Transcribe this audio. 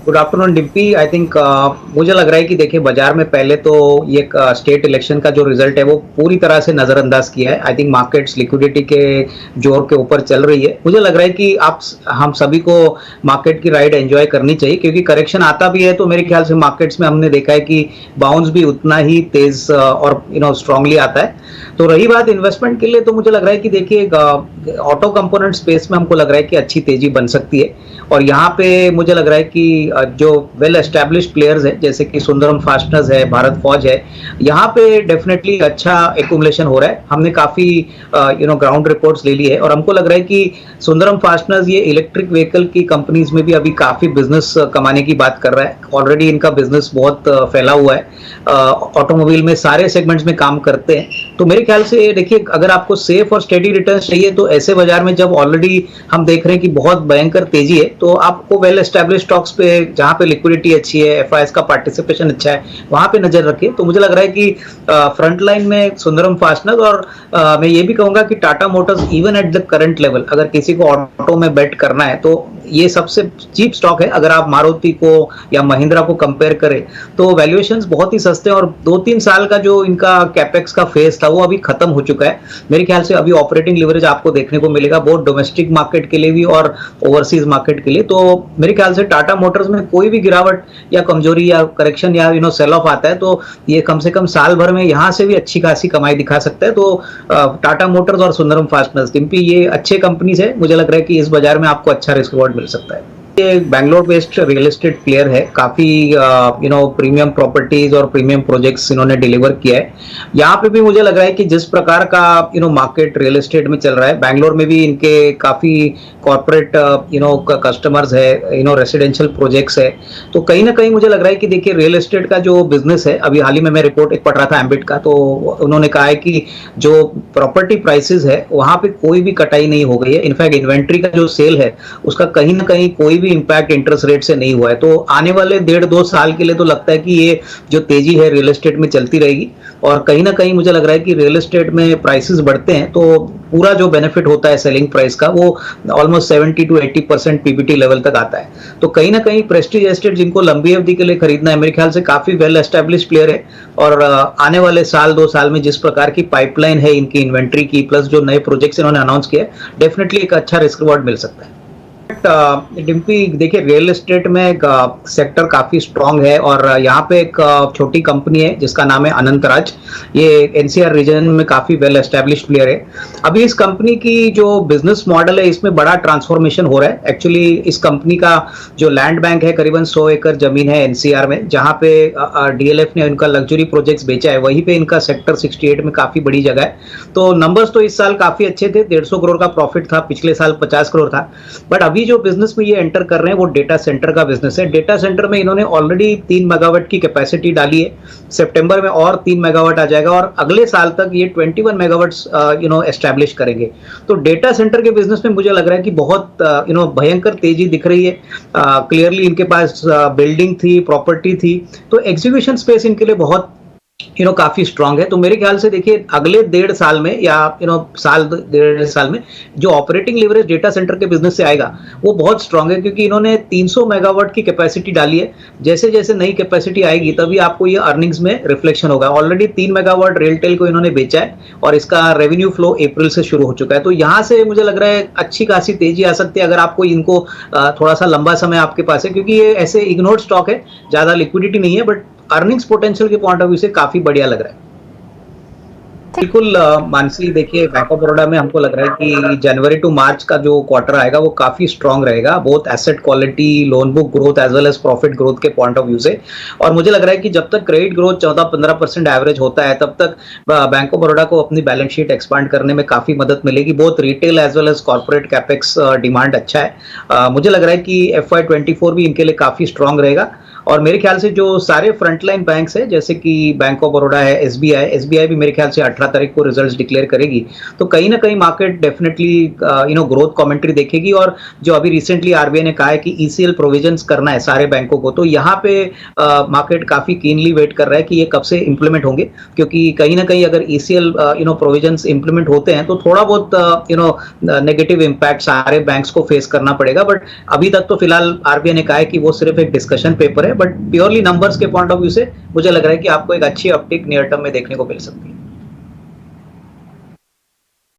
Good afternoon Dimpy. I think मुझे लग रहा है कि देखिए बाजार में पहले तो ये स्टेट इलेक्शन का जो रिजल्ट है वो पूरी तरह से नजरअंदाज किया है। आई थिंक मार्केट्स लिक्विडिटी के जोर के ऊपर चल रही है। मुझे लग रहा है कि आप हम सभी को मार्केट की राइड एंजॉय करनी चाहिए, क्योंकि करेक्शन आता भी है तो मेरे ख्याल से मार्केट्स में हमने देखा है कि बाउंस भी उतना ही तेज और स्ट्रांगली आता है। तो रही बात इन्वेस्टमेंट के लिए, तो मुझे लग रहा है कि देखिए ऑटो कंपोनेंट स्पेस में हमको लग रहा है कि अच्छी तेजी बन सकती है। और यहाँ पे मुझे लग रहा है कि जो वेल एस्टेब्लिश्ड प्लेयर्स है जैसे कि सुंदरम फास्टनर्स है, भारत फौज है, यहाँ पे डेफिनेटली अच्छा एक्यूमुलेशन हो रहा है। हमने काफी ग्राउंड रिपोर्ट्स ले ली है और हमको लग रहा है कि सुंदरम फास्टनर्स ये इलेक्ट्रिक व्हीकल की कंपनीज में भी अभी काफी बिजनेस कमाने की बात कर रहा है। ऑलरेडी इनका बिजनेस बहुत फैला हुआ है, ऑटोमोबाइल में सारे सेगमेंट्स में काम करते हैं। तो मेरे ख्याल से देखिए, अगर आपको सेफ और स्टेडी रिटर्न चाहिए तो ऐसे बाजार में जब ऑलरेडी हम देख रहे हैं कि बहुत भयंकर तेजी है, तो आपको वेल एस्टेब्लिश स्टॉक्स पे जहां पे लिक्विडिटी अच्छी है, एफआईएस का पार्टिसिपेशन अच्छा है, वहां पे नजर रखिए। तो मुझे लग रहा है कि फ्रंट लाइन में सुंदरम फास्टनर और मैं ये भी कहूंगा कि Tata Motors even at the current level, अगर किसी को ऑटो में बेट करना है तो ये सबसे चीप स्टॉक है। अगर आप मारुति को या महिंद्रा को कंपेयर करें तो वैल्यूएशंस बहुत ही सस्ते हैं और 2-3 साल का जो इनका कैपेक्स का फेज था वो अभी खत्म हो चुका है। मेरे ख्याल से अभी ऑपरेटिंग लिवरेज आपको देखने को मिलेगा, बहुत डोमेस्टिक मार्केट के लिए भी और ओवरसीज मार्केट के लिए। तो मेरे ख्याल से टाटा मोटर्स में कोई भी गिरावट या कमजोरी या करेक्शन या सेल ऑफ आता है तो ये कम से कम साल भर में यहां से भी अच्छी खासी कमाई दिखा सकता है। तो टाटा मोटर्स और सुंदरम फास्टनर्स, डिम्पी, ये अच्छे कंपनीज है। मुझे लग रहा है कि इस बाजार में आपको अच्छा रिस्क रिवॉर्ड मिल सकता है। ये Bangalore based real estate player है, काफी प्रीमियम प्रॉपर्टीज और प्रीमियम प्रोजेक्ट्स इन्होंने डिलीवर किया है। यहाँ पे भी मुझे लग रहा है कि जिस प्रकार का मार्केट रियल एस्टेट में चल रहा है, बैंगलोर में भी इनके काफी कॉर्पोरेट कस्टमर्स है, रेसिडेंशियल प्रोजेक्ट्स है। तो कहीं ना कहीं मुझे लग रहा है कि देखिए रियल एस्टेट का जो बिजनेस है, अभी हाल ही में मैं रिपोर्ट एक पढ़ रहा था एम्बिट का, तो उन्होंने कहा है कि जो प्रॉपर्टी प्राइसेस है वहां पे कोई भी कटाई नहीं हो गई है। इनफैक्ट इन्वेंट्री का जो सेल है उसका कहीं ना कहीं कोई भी इंपैक्ट इंटरेस्ट रेट से नहीं हुआ है। तो आने वाले 1.5-2 साल के लिए तो लगता है कि ये जो तेजी है रियल एस्टेट में चलती रहेगी। और कहीं ना कहीं मुझे लग रहा है कि रियल एस्टेट में प्राइसेस बढ़ते हैं तो पूरा जो बेनिफिट होता है सेलिंग प्राइस का वो ऑलमोस्ट 70-80% पीबीटी लेवल तक आता है। तो कहीं ना कहीं प्रेस्टीज एस्टेट जिनको लंबी अवधि के लिए खरीदना है, मेरे ख्याल से काफी वेल एस्टेब्लिश प्लेयर है। और आने वाले साल 2 साल में जिस प्रकार की पाइपलाइन है इनकी इन्वेंट्री की, प्लस जो नए प्रोजेक्ट्स इन्होंने अनाउंस किए, डेफिनेटली एक अच्छा रिस्क रिवॉर्ड मिल सकता है। डिम्पी, देखिए रियल एस्टेट में सेक्टर काफी स्ट्रांग है और यहाँ पे एक छोटी कंपनी है जिसका नाम है अनंतराज। ये एनसीआर रीजन में काफी वेल एस्टेब्लिश्ड प्लेयर है। अभी इस कंपनी की जो बिजनेस मॉडल है इसमें बड़ा ट्रांसफॉर्मेशन हो रहा है। एक्चुअली इस कंपनी का जो लैंड बैंक है, करीबन 100 एकड़ जमीन है एनसीआर में, जहाँ पे डीएलएफ ने उनका लग्जरी प्रोजेक्ट्स बेचा है, वहीं पे इनका सेक्टर 68 में काफी बड़ी जगह है। तो नंबर्स तो इस साल काफी अच्छे थे, 150 करोड़ का प्रॉफिट था, पिछले साल 50 करोड़ था। बट अभी जो बिजनेस में ये एंटर कर रहे हैं वो डेटा सेंटर का बिजनेस है। डेटा सेंटर में इन्होंने ऑलरेडी 3 मेगावाट की कैपेसिटी डाली है, सितंबर में और 3 मेगावाट आ जाएगा और अगले साल तक ये 21 मेगावाट एस्टैब्लिश करेंगे। तो डेटा सेंटर के बिजनेस में मुझे लग रहा है कि बहुत भयंकर तेजी दिख रही है। क्लियरली इनके पास बिल्डिंग थी, प्रॉपर्टी थी, तो एग्जीक्यूशन स्पेस इनके लिए बहुत काफी स्ट्रांग है। तो मेरे ख्याल से देखिए अगले 1.5 साल में या साल 1.5 साल में जो ऑपरेटिंग लेवरेज डेटा सेंटर के बिजनेस से आएगा वो बहुत स्ट्रांग है, क्योंकि इन्होंने 300 मेगावाट की कैपेसिटी डाली है। जैसे जैसे नई कैपेसिटी आएगी तभी आपको ये अर्निंग्स में रिफ्लेक्शन होगा। ऑलरेडी 3 मेगावाट रेलटेल को इन्होंने बेचा है और इसका रेवेन्यू फ्लो अप्रैल से शुरू हो चुका है। तो यहाँ से मुझे लग रहा है अच्छी खासी तेजी आ सकती है अगर आपको इनको थोड़ा सा लंबा समय आपके पास है, क्योंकि ये ऐसे इग्नोर्ड स्टॉक है, ज्यादा लिक्विडिटी नहीं है, बट अर्निंग्स पोटेंशियल के पॉइंट ऑफ व्यू से काफी बढ़िया लग रहा है। बिल्कुल मानसी, देखिए बैंक ऑफ बड़ौदा में हमको लग रहा है कि जनवरी टू मार्च का जो क्वार्टर आएगा वो काफी स्ट्रांग रहेगा, both asset quality, loan book growth as well as profit growth के पॉइंट ऑफ व्यू से। और मुझे लग रहा है कि जब तक क्रेडिट ग्रोथ 14-15% एवरेज होता है तब तक बैंक ऑफ बड़ौदा को अपनी बैलेंस शीट एक्सपांड करने में काफी मदद मिलेगी। Both retail as well as corporate capex demand अच्छा है। मुझे लग रहा है कि FY24 भी इनके लिए काफी स्ट्रांग रहेगा। और मेरे ख्याल से जो सारे फ्रंटलाइन बैंक्स है जैसे कि बैंक ऑफ बड़ौदा है, एसबीआई भी मेरे ख्याल से 18 तारीख को रिजल्ट्स डिक्लेयर करेगी। तो कहीं ना कहीं मार्केट डेफिनेटली ग्रोथ कमेंट्री देखेगी। और जो अभी रिसेंटली आरबीआई ने कहा है कि ईसीएल प्रोविजंस करना है सारे बैंकों को, तो यहाँ पे मार्केट काफी कीनली वेट कर रहा है कि ये कब से इंप्लीमेंट होंगे, क्योंकि कहीं ना कहीं अगर ईसीएल प्रोविजंस इंप्लीमेंट होते हैं तो थोड़ा बहुत नेगेटिव इम्पैक्ट सारे बैंक्स को फेस करना पड़ेगा। बट अभी तक तो फिलहाल आरबीआई ने कहा है कि वो सिर्फ एक डिस्कशन पेपर है, बट प्योरली नंबर्स के पॉइंट ऑफ व्यू से मुझे लग रहा है कि आपको एक अच्छी अपटिक नियर टर्म में देखने को मिल सकती है।